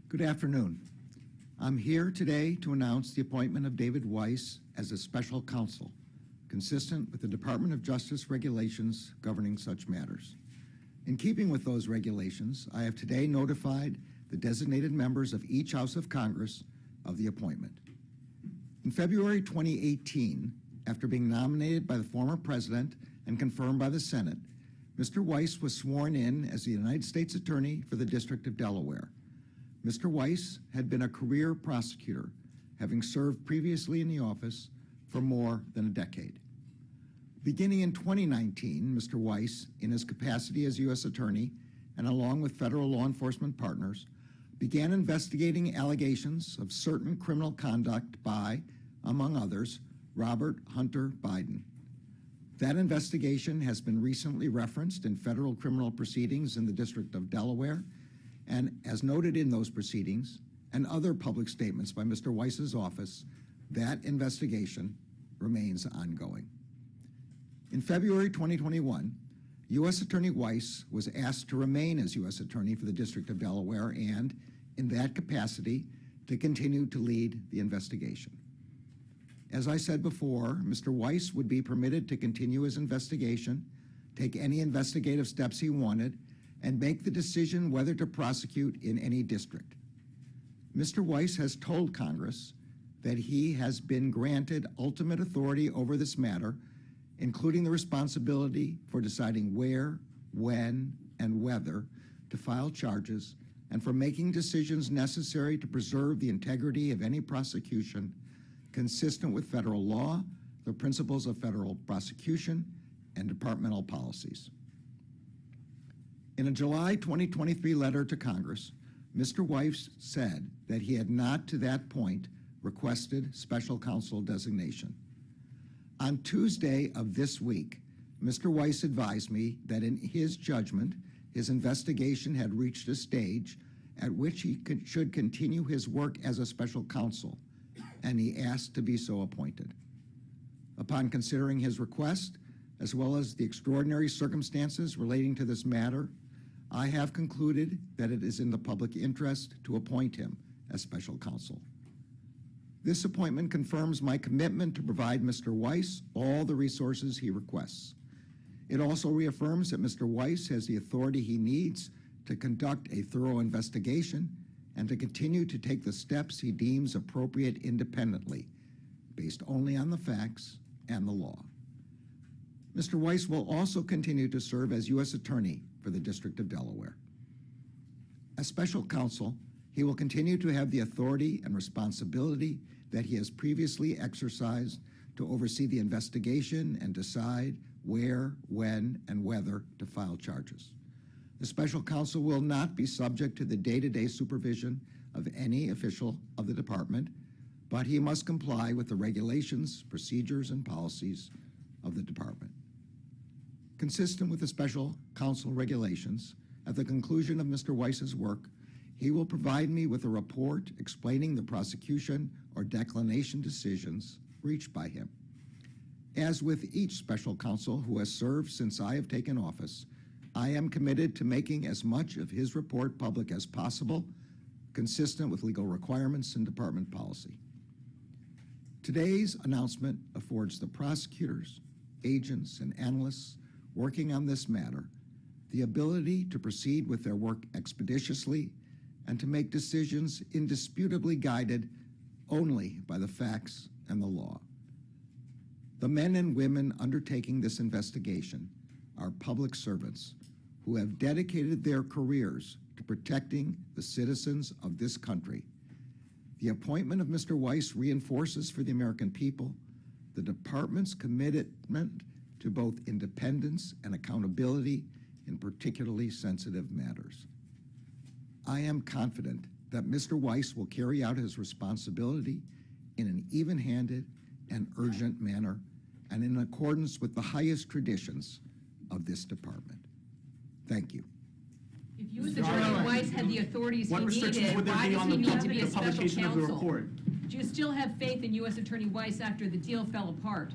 Good afternoon. I'm here today to announce the appointment of David Weiss as a special counsel, consistent with the Department of Justice regulations governing such matters. In keeping with those regulations, I have today notified the designated members of each House of Congress of the appointment. In February 2018, after being nominated by the former president and confirmed by the Senate, Mr. Weiss was sworn in as the United States Attorney for the District of Delaware. Mr. Weiss had been a career prosecutor, having served previously in the office for more than a decade. Beginning in 2019, Mr. Weiss, in his capacity as U.S. Attorney and along with federal law enforcement partners, began investigating allegations of certain criminal conduct by, among others, Robert Hunter Biden. That investigation has been recently referenced in federal criminal proceedings in the District of Delaware, and as noted in those proceedings and other public statements by Mr. Weiss's office, that investigation remains ongoing. In February 2021, U.S. Attorney Weiss was asked to remain as U.S. Attorney for the District of Delaware and, in that capacity, to continue to lead the investigation. As I said before, Mr. Weiss would be permitted to continue his investigation, take any investigative steps he wanted, and make the decision whether to prosecute in any district. Mr. Weiss has told Congress that he has been granted ultimate authority over this matter, including the responsibility for deciding where, when, and whether to file charges, and for making decisions necessary to preserve the integrity of any prosecution consistent with federal law, the principles of federal prosecution, and departmental policies. In a July 2023 letter to Congress, Mr. Weiss said that he had not to that point requested special counsel designation. On Tuesday of this week, Mr. Weiss advised me that in his judgment, his investigation had reached a stage at which he should continue his work as a special counsel, and he asked to be so appointed. Upon considering his request, as well as the extraordinary circumstances relating to this matter, I have concluded that it is in the public interest to appoint him as special counsel. This appointment confirms my commitment to provide Mr. Weiss all the resources he requests. It also reaffirms that Mr. Weiss has the authority he needs to conduct a thorough investigation and to continue to take the steps he deems appropriate independently, based only on the facts and the law. Mr. Weiss will also continue to serve as U.S. Attorney for the District of Delaware. As special counsel, he will continue to have the authority and responsibility that he has previously exercised to oversee the investigation and decide where, when, and whether to file charges. The special counsel will not be subject to the day-to-day supervision of any official of the department, but he must comply with the regulations, procedures, and policies of the department. Consistent with the special counsel regulations, at the conclusion of Mr. Weiss's work, he will provide me with a report explaining the prosecution or declination decisions reached by him. As with each special counsel who has served since I have taken office, I am committed to making as much of his report public as possible, consistent with legal requirements and department policy. Today's announcement affords the prosecutors, agents, and analysts working on this matter the ability to proceed with their work expeditiously and to make decisions indisputably guided only by the facts and the law. The men and women undertaking this investigation are public servants who have dedicated their careers to protecting the citizens of this country. The appointment of Mr. Weiss reinforces for the American people the department's commitment to both independence and accountability in particularly sensitive matters. I am confident that Mr. Weiss will carry out his responsibility in an even-handed and urgent manner and in accordance with the highest traditions of this department. Thank you. If U.S. Attorney Weiss had the authorities he needed, why does he need to be a special counsel? Do you still have faith in U.S. Attorney Weiss after the deal fell apart?